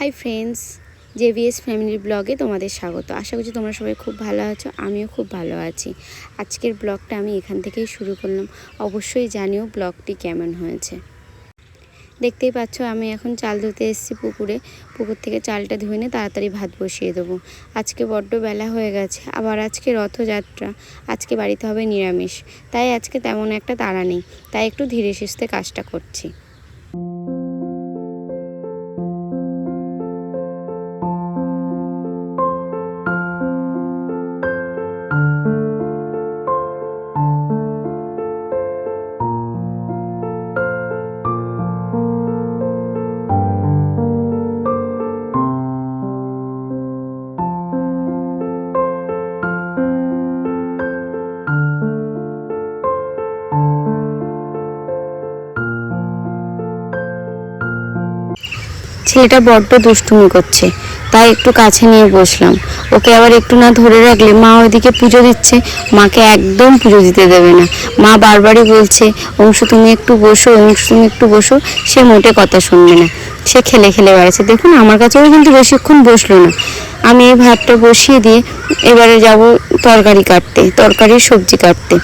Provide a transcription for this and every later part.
Hi friends, জেভিএস family ব্লগে তোমাদের স্বাগত। আশা করছি তোমরা সবাই খুব ভালো আছো, আমিও খুব ভালো আছি। আজকের ব্লগটা আমি এখান থেকেই শুরু করলাম। অবশ্যই জানিও ব্লগটি কেমন হয়েছে। দেখতেই পাচ্ছ আমি এখন চাল ধুতে এসেছি পুকুর থেকে চালটা ধুয়ে নিয়ে তাড়াতাড়ি ভাত বসিয়ে দেবো। আজকে বড্ড বেলা হয়ে গেছে, আবার আজকে রথযাত্রা, আজকে বাড়িতে হবে নিরামিষ, তাই আজকে তেমন একটা তাড়া নেই, তাই একটু ধীরে সুস্থে কাজটা করছি। ছেলেটা বড্ড দুষ্টুমি করছে, তাই একটু কাছে নিয়ে বসলাম। ওকে আবার একটু না ধরে রাখলে মা ওইদিকে পুজো দিচ্ছে, মাকে একদম পুজো দিতে দেবে না। মা বারবারই বলছে অংশু তুমি একটু বসো, অংশু তুমি একটু বসো, সে মোটে কথা শুনবে না, সে খেলে খেলে বেড়াচ্ছে। দেখুন আমার কাছেও কিন্তু বেশিক্ষণ বসলো না। আমি এই ভাতটা বসিয়ে দিয়ে এবারে যাব তরকারির সবজি কাটতে।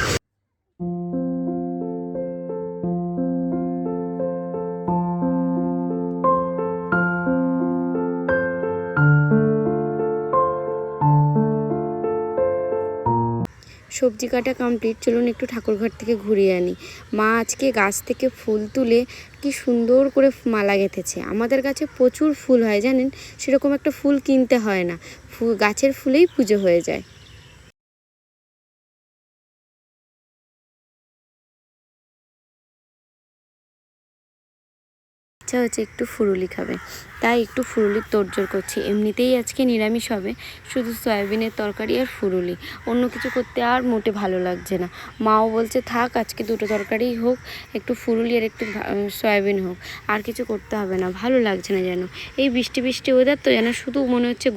সবজি কাটা কমপ্লিট, চলুন একটু ঠাকুরঘর থেকে ঘুরিয়ে আনি। মা আজকে গাছ থেকে ফুল তুলে কি সুন্দর করে মালা গেঁথেছে। আমাদের গাছে প্রচুর ফুল হয় জানেন, সেরকম একটা ফুল কিনতে হয় না, গাছের ফুলেই পুজো হয়ে যায়। ইচ্ছা হচ্ছে একটু ফুরুলি খাবে, তাই একটু ফুরুলির তোড়জোড় করছি। এমনিতেই আজকে নিরামিষ হবে, শুধু সয়াবিনের তরকারি আর ফুরুলি, অন্য কিছু করতে আর মোটে ভালো লাগছে না। মাও বলছে থাক আজকে দুটো তরকারিই হোক, একটু ফুরুলি আর একটু সয়াবিন হোক, আর কিছু করতে হবে না, ভালো লাগছে না যেন। এই বৃষ্টি বৃষ্টি ওয়েদার তো যেন শুধু মনে হচ্ছে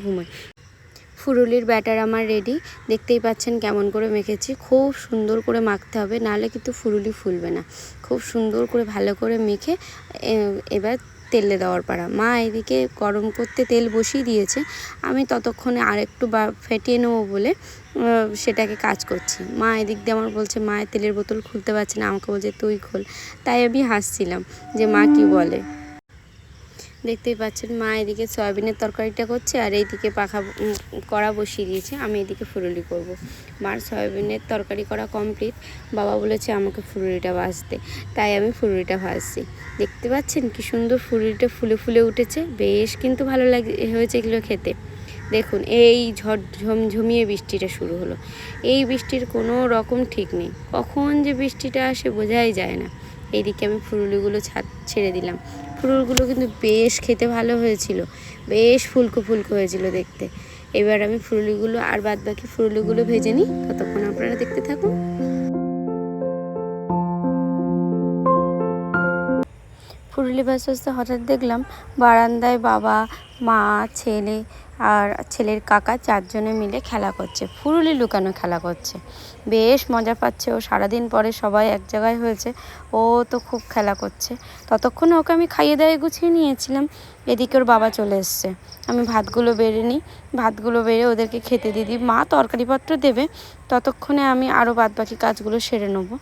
ঘুমোয়। ফুরুলির ব্যাটার আমার রেডি, দেখতেই পাচ্ছেন কেমন করে মেখেছি। খুব সুন্দর করে মাখতে হবে, নাহলে কিন্তু ফুরুলি ফুলবে না। খুব সুন্দর করে ভালো করে মেখে এবার তেলে দেওয়ার পাড়া। মা এদিকে গরম করতে তেল বসিয়ে দিয়েছে, আমি ততক্ষণে আরেকটু ফেটিয়ে নেবো বলে সেটাকে কাজ করছি। মা এদিক দিয়ে আমার বলছে মায়ের তেলের বোতল খুলতে পারছে না, আমাকে বলছে তুই খোল। তাই আমি হাসছিলাম যে মা কি বলে। দেখতেই পাচ্ছেন মা এদিকে সয়াবিনের তরকারিটা করছে আর এইদিকে কড়া বসিয়ে দিয়েছে, আমি এদিকে ফুরুলি করব। মার সয়াবিনের তরকারি করা কমপ্লিট, বাবা বলেছে আমাকে ফুরুলিটা ভাজতে, তাই আমি ফুরুলিটা ভাজছি। দেখতে পাচ্ছেন কি সুন্দর ফুরুলিটা ফুলে ফুলে উঠেছে, বেশ কিন্তু ভালো হয়েছে এগুলো খেতে। দেখুন এই ঝমঝমিয়ে বৃষ্টিটা শুরু হলো। এই বৃষ্টির কোনো রকম ঠিক নেই, কখন যে বৃষ্টিটা আসে বোঝাই যায় না। এইদিকে আমি ফুরুলিগুলো ছেড়ে দিলাম। ফুলগুলো কিন্তু বেশ খেতে ভালো হয়েছিল, বেশ ফুলকো হয়েছিল দেখতে। এবার আমি ফুলগুলো আর বাদ বাকি ফুলগুলো ভেজে নিই, ততক্ষণ আপনারা দেখতে থাকুন। ফুরুলি ভাজতে ভাজতে হঠাৎ দেখলাম বারান্দায় বাবা, মা, ছেলে আর ছেলের কাকা চারজনে মিলে খেলা করছে, ফুরুলি লুকানো খেলা করছে। বেশ মজা পাচ্ছে ও, সারাদিন পরে সবাই এক জায়গায় হয়েছে, ও তো খুব খেলা করছে। ততক্ষণে ওকে আমি খাইয়ে দাইয়ে গুছিয়ে নিয়েছিলাম। এদিকে ওর বাবা চলে এসছে, আমি ভাতগুলো বেড়ে ওদেরকে খেতে দিই। মা তরকারিপত্র দেবে, ততক্ষণে আমি আরও বাদ বাকি কাজগুলো সেরে নেবো।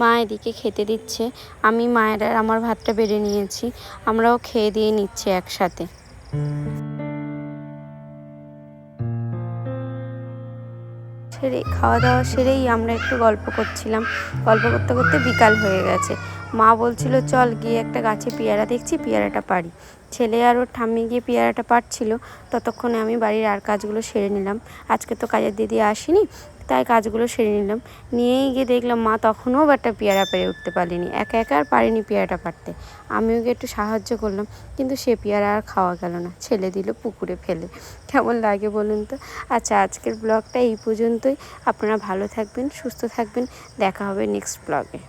মা এদিকে খেতে দিচ্ছে, আমি মায়ের আর আমার ভাতটা বেড়ে নিয়েছি, আমরাও খেয়ে দিয়ে নিচ্ছি একসাথে। খাওয়া দাওয়া সেরেই আমরা একটু গল্প করছিলাম, গল্প করতে করতে বিকাল হয়ে গেছে। মা বলছিল চল গিয়ে একটা গাছে পেয়ারা দেখছি, পেয়ারাটা পারি। ছেলে আর ওর ঠাম্মি গিয়ে পেয়ারাটা পাড়ছিল, ততক্ষণে আমি বাড়ির আর কাজগুলো সেরে নিলাম। আজকে তো কাজের দিদি আসেনি, তাই কাজগুলো সেরে নিলাম। নিয়েই গিয়ে দেখলাম মা তখনও একটা পেয়ারা পেরে উঠতে পারেনি, একা একা আর পারেনি পেয়ারাটা পাড়তে। আমিও গিয়ে একটু সাহায্য করলাম, কিন্তু সে পেয়ারা আর খাওয়া গেল না, ছেলে দিল পুকুরে ফেলে। কেমন লাগে বলুন তো। আচ্ছা আজকের ব্লগটা এই পর্যন্তই। আপনারা ভালো থাকবেন, সুস্থ থাকবেন, দেখা হবে নেক্সট ব্লগে।